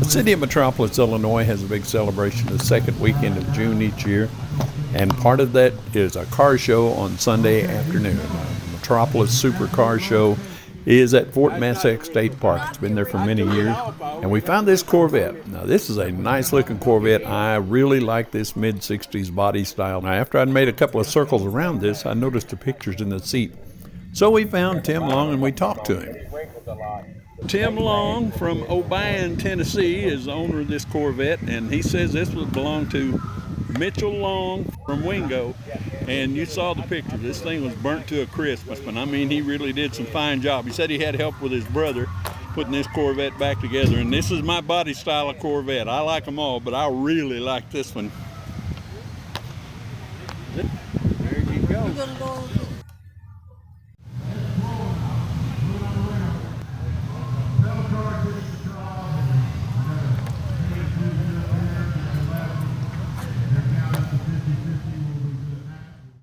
city of Metropolis, Illinois has a big celebration the second weekend of June each year, and part of that is a car show on Sunday afternoon. Metropolis Supercar Show is at Fort Massac State Park. It's been there for many years, and we found this Corvette. Now, this is a nice looking Corvette. I really like this mid-60s body style. Now, after I'd made a couple of circles around this, I noticed the pictures in the seat. So we found Tim Long and we talked to him. Tim Long from Obion, Tennessee is the owner of this Corvette, and he says this would belong to Mitchell Long from Wingo. And you saw the picture. This thing was burnt to a crisp, but I mean, he really did some fine job. He said he had help with his brother putting this Corvette back together, and this is my body style of Corvette. I like them all, but I really like this one. There you go.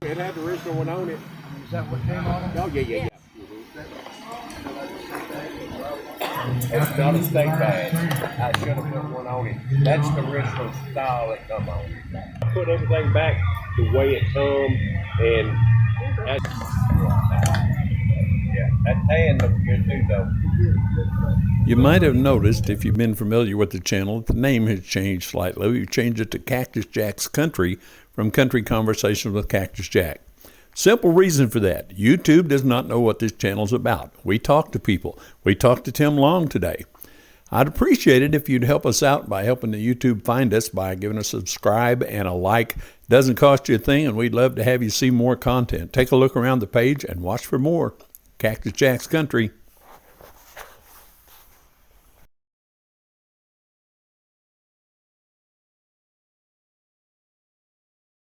It had the original one on it. Is that what came on it? Oh, yeah. It's not a state badge. I should have put one on it. That's the original style that come on it. I put everything back the way it come, and that tan looks good too, though. You might have noticed, if you've been familiar with the channel, the name has changed slightly. We've changed it to Cactus Jack's Country from Country Conversations with Cactus Jack. Simple reason for that. YouTube does not know what this channel's about. We talk to people. We talked to Tim Long today. I'd appreciate it if you'd help us out by helping the YouTube find us by giving us a subscribe and a like. Doesn't cost you a thing, and we'd love to have you see more content. Take a look around the page and watch for more. Cactus Jack's Country.